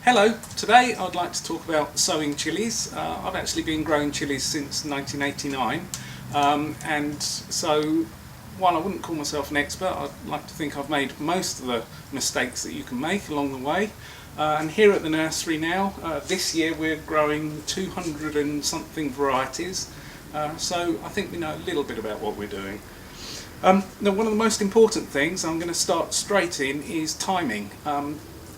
Hello, today I'd like to talk about sowing chilies. I've actually been growing chilies since 1989, and so while I wouldn't call myself an expert, I'd like to think I've made most of the mistakes that you can make along the way. And here at the nursery now, this year we're growing 200 and something varieties, so I think we know a little bit about what we're doing. Now, one of the most important things I'm going to start straight in is timing.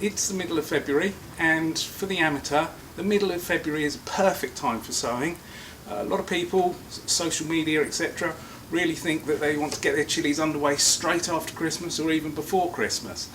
It's the middle of February, and for the amateur, the middle of February is a perfect time for sowing. A lot of people, social media, etc., really think that they want to get their chilies underway straight after Christmas or even before Christmas.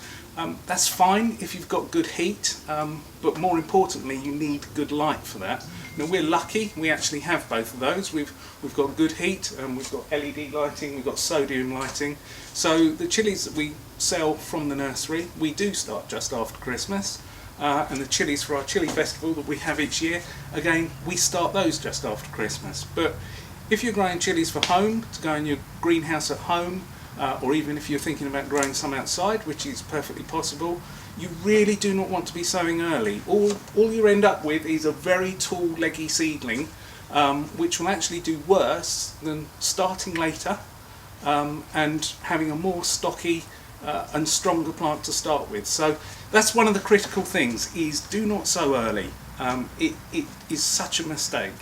That's fine if you've got good heat, but more importantly, you need good light for that. Now, we're lucky; we actually have both of those. We've got good heat, and we've got LED lighting, we've got sodium lighting. So the chilies that we sell from the nursery, we do start just after Christmas, and the chilies for our chili festival that we have each year, again, we start those just after Christmas. But if you're growing chilies for home, to go in your greenhouse at home, or even if you're thinking about growing some outside, which is perfectly possible, you really do not want to be sowing early. All you end up with is a very tall, leggy seedling, which will actually do worse than starting later and having a more stocky and stronger plant to start with. So that's one of the critical things, is do not sow early. It is such a mistake.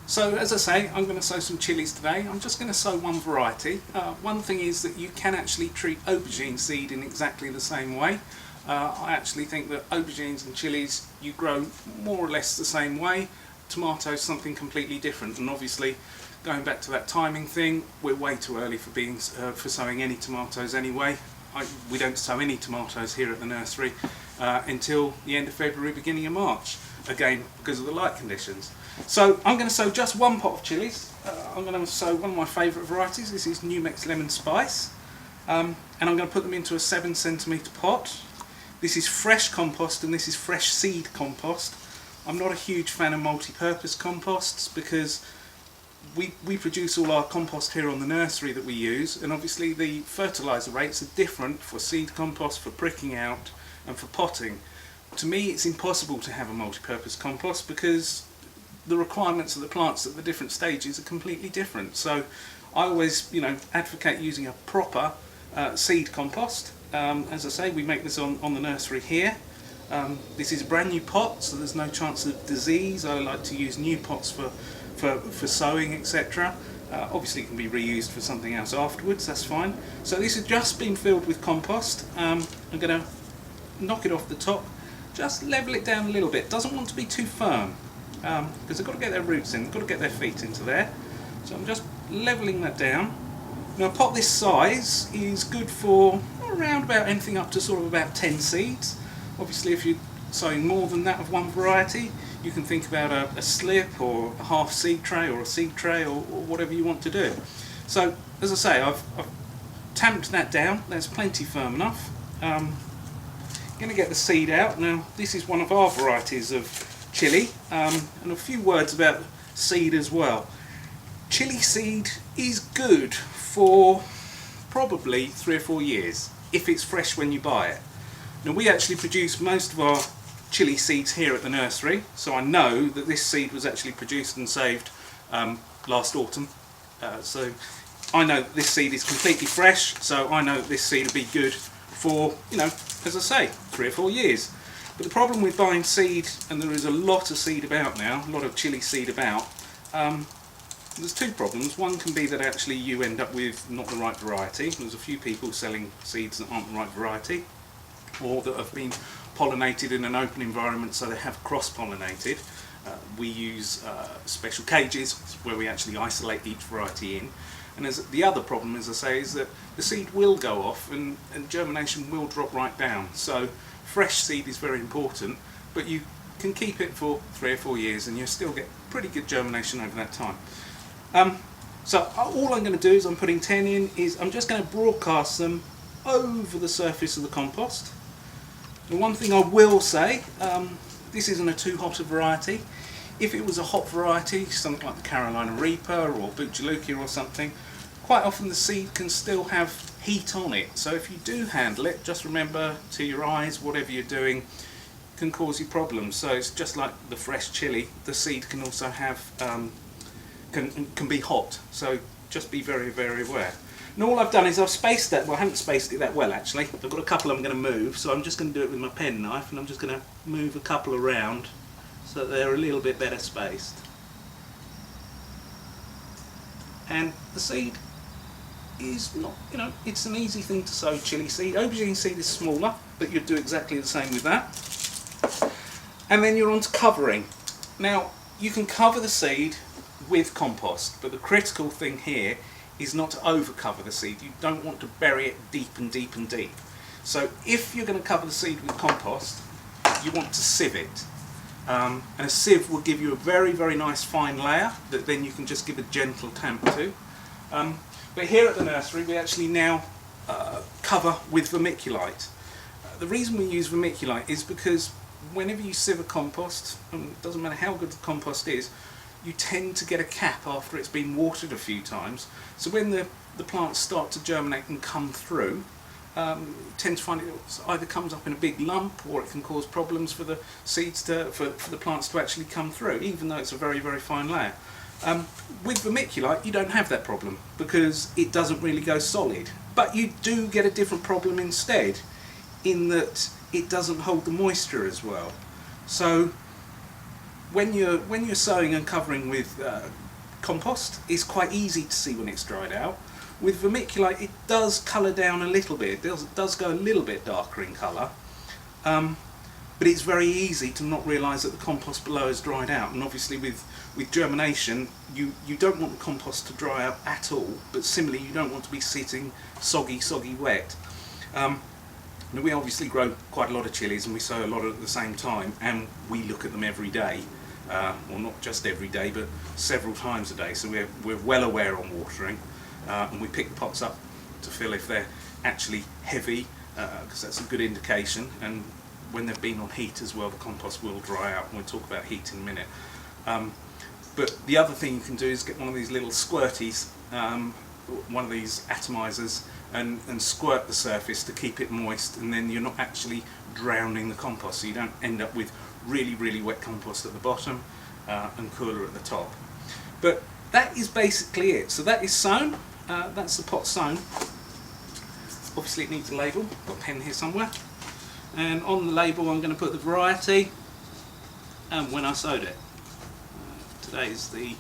So as I say, I'm going to sow some chilies today. I'm just going to sow one variety. One thing is that you can actually treat aubergine seed in exactly the same way. I actually think that aubergines and chilies, you grow more or less the same way. Tomatoes, something completely different, and obviously going back to that timing thing, we're way too early for sowing any tomatoes anyway. We don't sow any tomatoes here at the nursery until the end of February, beginning of March, again because of the light conditions. So I'm going to sow just one pot of chilies. I'm going to sow one of my favourite varieties. This is New Mex Lemon Spice, and I'm going to put them into a 7 cm pot. This is fresh compost, and this is fresh seed compost. I'm not a huge fan of multi-purpose composts because we produce all our compost here on the nursery that we use, and obviously the fertiliser rates are different for seed compost, for pricking out and for potting. To me, it's impossible to have a multi-purpose compost because the requirements of the plants at the different stages are completely different. So I always, advocate using a proper seed compost. As I say, we make this on the nursery here. This is a brand new pot, so there's no chance of disease. I like to use new pots for sowing, etc. Obviously it can be reused for something else afterwards, that's fine. So this has just been filled with compost. I'm going to knock it off the top, just level it down a little bit. Doesn't want to be too firm, because they've got to get their roots in, they've got to get their feet into there. So I'm just levelling that down. Now, a pot this size is good for around about anything up to sort of about 10 seeds. Obviously if you're sowing more than that of one variety, you can think about a slip or a half seed tray or a seed tray or whatever you want to do. So as I say, I've tamped that down, that's plenty firm enough. I'm going to get the seed out. Now this is one of our varieties of chili, and a few words about seed as well. Chili seed is good for probably 3 or 4 years if it's fresh when you buy it. Now, we actually produce most of our chili seeds here at the nursery, so I know that this seed was actually produced and saved last autumn. So I know that this seed is completely fresh, so I know that this seed will be good for, as I say, 3 or 4 years. But the problem with buying seed, and there is a lot of seed about now, a lot of chili seed about, there's two problems. One can be that actually you end up with not the right variety. There's a few people selling seeds that aren't the right variety, or that have been pollinated in an open environment, so they have cross-pollinated. We use special cages where we actually isolate each variety in. And the other problem, as I say, is that the seed will go off and germination will drop right down. So fresh seed is very important, but you can keep it for 3 or 4 years and you'll still get pretty good germination over that time. So all I'm going to do is I'm putting 10 in, is I'm just going to broadcast them over the surface of the compost. The one thing I will say, this isn't a too hot a variety. If it was a hot variety, something like the Carolina Reaper or Buccioluca or something, quite often the seed can still have heat on it. So if you do handle it, just remember to your eyes, whatever you're doing, can cause you problems. So it's just like the fresh chilli, the seed can also have can be hot. So just be very, very aware. And all I've done is I've spaced that. Well, I haven't spaced it that well actually. I've got a couple I'm going to move, so I'm just going to do it with my penknife, and I'm just going to move a couple around so that they're a little bit better spaced. And the seed is not, you know, it's an easy thing to sow chilli seed. Aubergine seed is smaller, but you'd do exactly the same with that. And then you're on to covering. Now, you can cover the seed with compost, but the critical thing here is not to over cover the seed. You don't want to bury it deep and deep and deep. So if you're going to cover the seed with compost, you want to sieve it. And a sieve will give you a very, very nice fine layer that then you can just give a gentle tamp to. But here at the nursery we actually now cover with vermiculite. The reason we use vermiculite is because whenever you sieve a compost, and it doesn't matter how good the compost is, you tend to get a cap after it's been watered a few times. So when the plants start to germinate and come through, you tend to find it either comes up in a big lump, or it can cause problems for the seeds for the plants to actually come through, even though it's a very, very fine layer. With vermiculite you don't have that problem because it doesn't really go solid, but you do get a different problem instead, in that it doesn't hold the moisture as well. So when you're sowing and covering with compost, it's quite easy to see when it's dried out. With vermiculite it does colour down a little bit, it does go a little bit darker in colour, but it's very easy to not realise that the compost below is dried out. And obviously with germination you don't want the compost to dry out at all, but similarly you don't want to be sitting soggy wet. Now we obviously grow quite a lot of chilies and we sow a lot at the same time, and we look at them every day. Well, not just every day, but several times a day, so we're well aware on watering, and we pick the pots up to fill if they're actually heavy, because that's a good indication. And when they've been on heat as well, the compost will dry out, and we'll talk about heat in a minute. But the other thing you can do is get one of these little squirties, one of these atomizers, and squirt the surface to keep it moist, and then you're not actually drowning the compost, so you don't end up with really, really wet compost at the bottom and cooler at the top. But that is basically it. So that is sown, that's the pot sown. Obviously it needs a label, I've got a pen here somewhere, and on the label I'm going to put the variety and when I sowed it. Today is the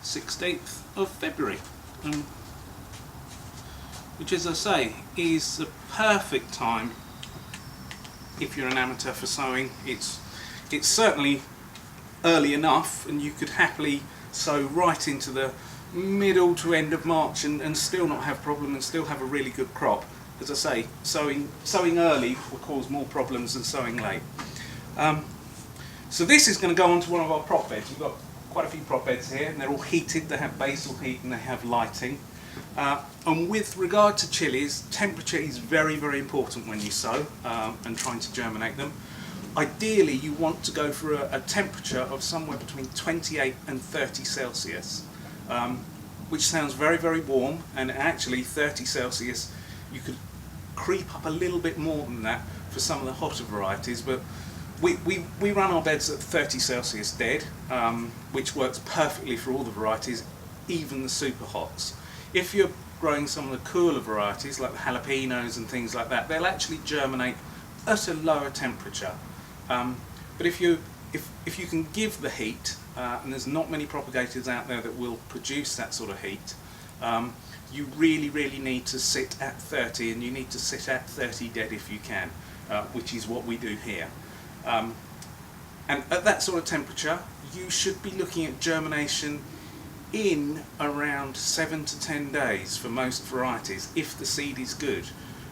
16th of February, which, as I say, is the perfect time if you're an amateur for sowing. It's certainly early enough, and you could happily sow right into the middle to end of March and still not have problem and still have a really good crop. As I say, sowing early will cause more problems than sowing late. So this is going to go onto one of our prop beds. We've got quite a few prop beds here, and they're all heated. They have basal heat and they have lighting. And with regard to chilies, temperature is very, very important when you sow and trying to germinate them. Ideally you want to go for a temperature of somewhere between 28 and 30 Celsius, which sounds very, very warm, and actually 30 Celsius you could creep up a little bit more than that for some of the hotter varieties, but we run our beds at 30 Celsius dead, which works perfectly for all the varieties, even the super hots. If you're growing some of the cooler varieties like the jalapenos and things like that, they'll actually germinate at a lower temperature. But if you can give the heat, and there's not many propagators out there that will produce that sort of heat, you really, really need to sit at 30, and you need to sit at 30 dead if you can, which is what we do here. And at that sort of temperature you should be looking at germination in around 7 to 10 days for most varieties, if the seed is good.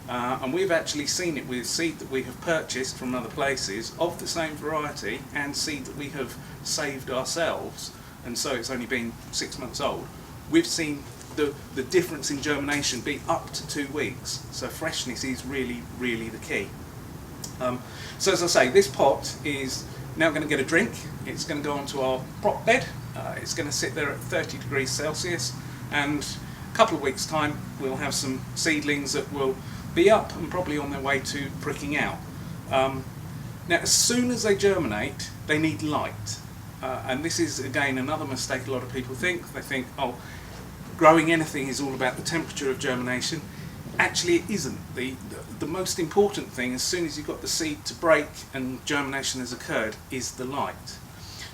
And we've actually seen it with seed that we have purchased from other places of the same variety and seed that we have saved ourselves, and so it's only been 6 months old. We've seen the difference in germination be up to 2 weeks, so freshness is really, really the key. So as I say, this pot is now going to get a drink. It's going to go onto our prop bed. It's going to sit there at 30 degrees Celsius, and a couple of weeks time we'll have some seedlings that will be up and probably on their way to pricking out. Now, as soon as they germinate, they need light. And this is, again, another mistake a lot of people think. They think, oh, growing anything is all about the temperature of germination. Actually, it isn't. The most important thing, as soon as you've got the seed to break and germination has occurred, is the light.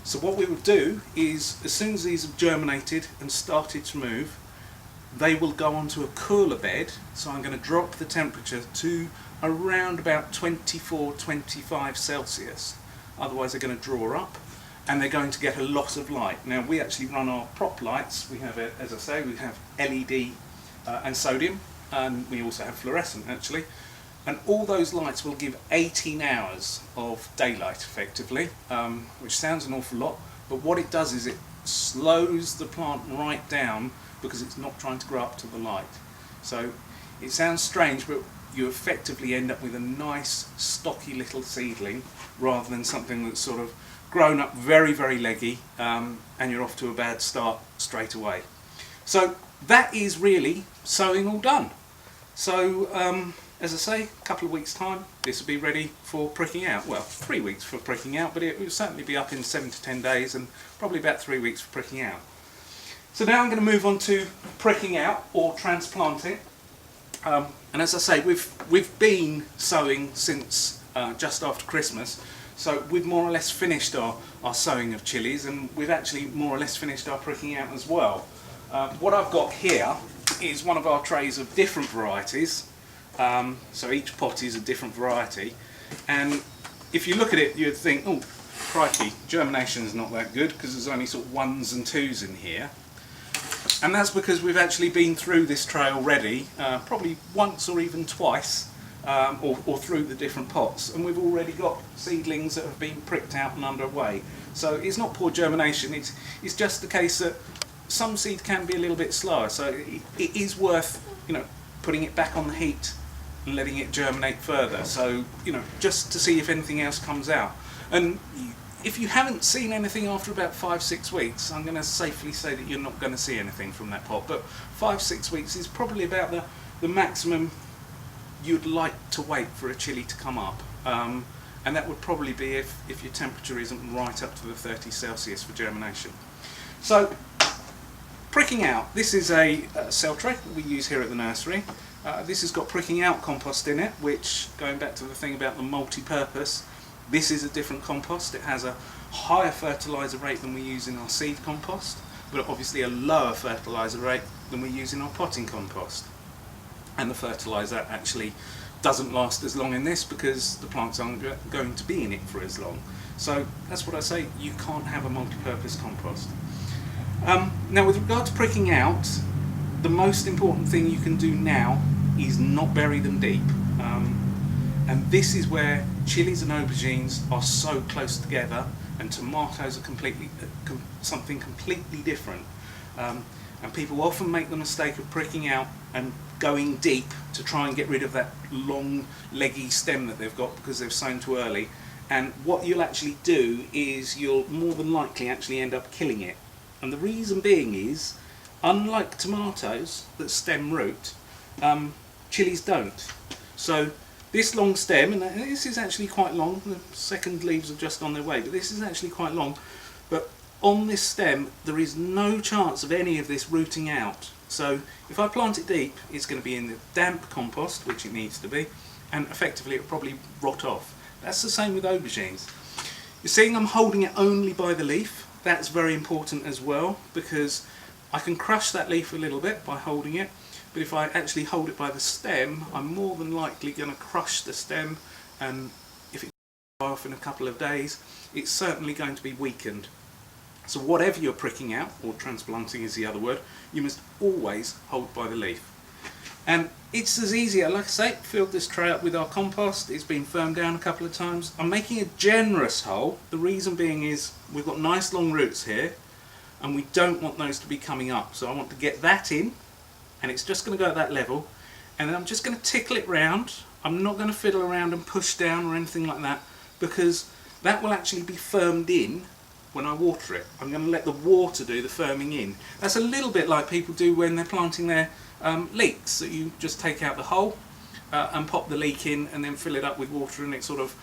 So what we would do is, as soon as these have germinated and started to move, they will go onto a cooler bed. So I'm going to drop the temperature to around about 24-25 Celsius. Otherwise they're going to draw up and they're going to get a lot of light. Now, we actually run our prop lights. We have, as I say, we have LED and sodium, and we also have fluorescent actually. And all those lights will give 18 hours of daylight effectively, which sounds an awful lot, but what it does is it slows the plant right down because it's not trying to grow up to the light. So it sounds strange, but you effectively end up with a nice stocky little seedling rather than something that's sort of grown up very, very leggy, and you're off to a bad start straight away. So that is really sowing all done. So as I say, a couple of weeks time this will be ready for pricking out. Well, 3 weeks for pricking out, but it will certainly be up in 7 to 10 days and probably about 3 weeks for pricking out. So now I'm going to move on to pricking out or transplanting. And as I say, we've been sowing since just after Christmas, so we've more or less finished our sowing of chilies, and we've actually more or less finished our pricking out as well. What I've got here is one of our trays of different varieties. So each pot is a different variety, and if you look at it you'd think, oh crikey, germination is not that good because there's only sort of 1s and 2s in here. And that's because we've actually been through this tray already, probably once or even twice, or through the different pots, and we've already got seedlings that have been pricked out and underway. So it's not poor germination, it's just the case that some seed can be a little bit slower, so it is worth, you know, putting it back on the heat and letting it germinate further, so, you know, just to see if anything else comes out. And if you haven't seen anything after about 5-6 weeks, I'm going to safely say that you're not going to see anything from that pot, but 5-6 weeks is probably about the maximum you'd like to wait for a chilli to come up, and that would probably be if your temperature isn't right up to the 30 Celsius for germination. So pricking out, this is a cell tray that we use here at the nursery. This has got pricking out compost in it, which, going back to the thing about the multi-purpose, this is a different compost. It has a higher fertiliser rate than we use in our seed compost, but obviously a lower fertiliser rate than we use in our potting compost. And the fertiliser actually doesn't last as long in this because the plants aren't going to be in it for as long. So that's what I say, you can't have a multi-purpose compost. Now, with regard to pricking out, the most important thing you can do now is not bury them deep. And this is where chilies and aubergines are so close together, and tomatoes are something completely different. And people often make the mistake of pricking out and going deep to try and get rid of that long leggy stem that they've got because they've sown too early. And what you'll actually do is you'll more than likely actually end up killing it. And the reason being is, unlike tomatoes that stem root, chilies don't. So this long stem, and this is actually quite long, the second leaves are just on their way, but this is actually quite long, but on this stem there is no chance of any of this rooting out. So if I plant it deep, it's going to be in the damp compost, which it needs to be, and effectively it'll probably rot off. That's the same with aubergines. You're seeing I'm holding it only by the leaf. That's very important as well, because I can crush that leaf a little bit by holding it, but if I actually hold it by the stem, I'm more than likely going to crush the stem, and if it goes off in a couple of days, it's certainly going to be weakened. So whatever you're pricking out, or transplanting is the other word, you must always hold by the leaf. And it's as easy, like I say, filled this tray up with our compost. It's been firmed down a couple of times. I'm making a generous hole. The reason being is we've got nice long roots here, and we don't want those to be coming up. So I want to get that in, and it's just going to go at that level. And then I'm just going to tickle it round. I'm not going to fiddle around and push down or anything like that, because that will actually be firmed in when I water it. I'm going to let the water do the firming in. That's a little bit like people do when they're planting their leeks, that you just take out the hole and pop the leek in and then fill it up with water, and it sort of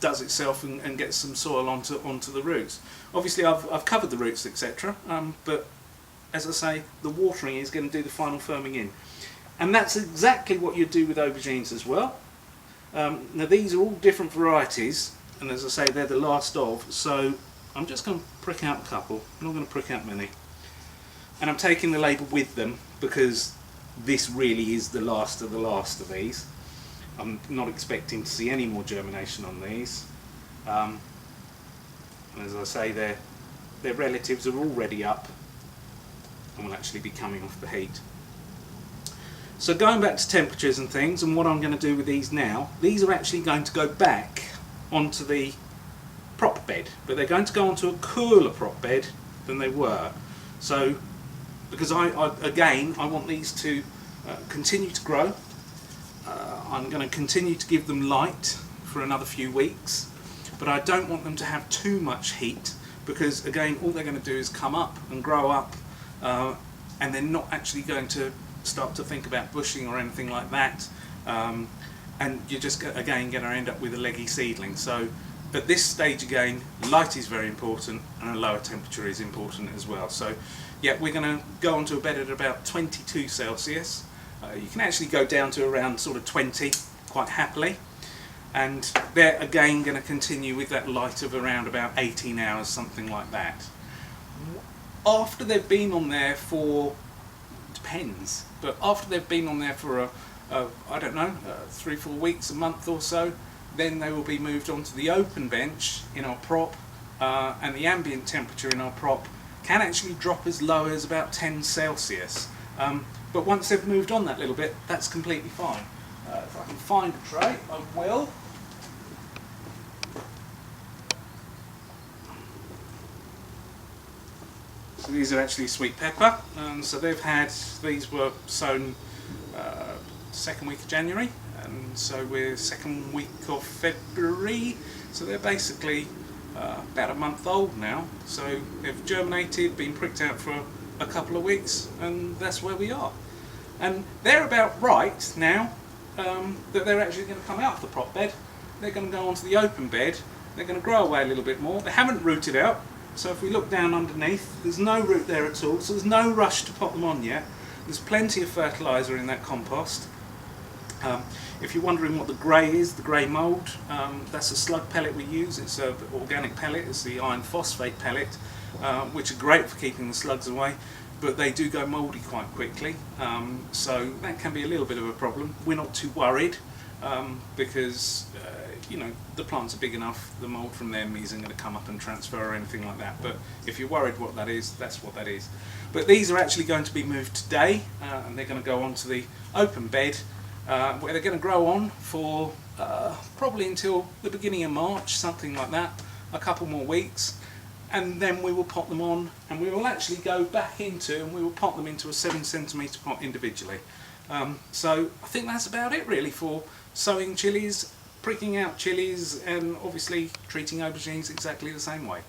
does itself and gets some soil onto the roots. Obviously I've covered the roots, etc., but as I say, the watering is going to do the final firming in. And that's exactly what you do with aubergines as well. Now these are all different varieties, and as I say, they're the last of, so I'm just going to prick out a couple. I'm not going to prick out many. And I'm taking the label with them because this really is the last of these. I'm not expecting to see any more germination on these. And as I say, their relatives are already up and will actually be coming off the heat. So going back to temperatures and things, and what I'm going to do with these now, these are actually going to go back onto the prop bed, but they're going to go onto a cooler prop bed than they were. So, because I want these to continue to grow. I'm going to continue to give them light for another few weeks, but I don't want them to have too much heat, because again, all they're going to do is come up and grow up, and they're not actually going to start to think about bushing or anything like that, and you're just again going to end up with a leggy seedling. So at this stage again, light is very important, and a lower temperature is important as well. So yeah, we're going to go onto a bed at about 22 Celsius. You can actually go down to around sort of 20 quite happily, and they're again going to continue with that light of around about 18 hours, something like that. After they've been on there for, depends, but after they've been on there for I don't know, 3-4 weeks, a month or so, then they will be moved onto the open bench in our prop, and the ambient temperature in our prop can actually drop as low as about 10 Celsius. But once they've moved on that little bit, that's completely fine. If I can find a tray, I will. So these are actually sweet pepper, so these were sown second week of January, and so we're second week of February, so they're basically about a month old now. So they've germinated, been pricked out for a couple of weeks, and that's where we are. And they're about right now that they're actually going to come out of the prop bed. They're going to go onto the open bed. They're going to grow away a little bit more. They haven't rooted out, so if we look down underneath, there's no root there at all, so there's no rush to pop them on yet. There's plenty of fertiliser in that compost. If you're wondering what the grey is, the grey mould, that's a slug pellet we use. It's an organic pellet, it's the iron phosphate pellet, which are great for keeping the slugs away, but they do go mouldy quite quickly, so that can be a little bit of a problem. We're not too worried, because you know, the plants are big enough, the mould from them isn't going to come up and transfer or anything like that. But if you're worried what that is, that's what that is. But these are actually going to be moved today, and they're going to go onto the open bed, where they're going to grow on for probably until the beginning of March, something like that, a couple more weeks, and then we will pot them on, and we will actually go back into, and we will pot them into a 7cm pot individually. So I think that's about it really for sowing chilies, pricking out chilies, and obviously treating aubergines exactly the same way.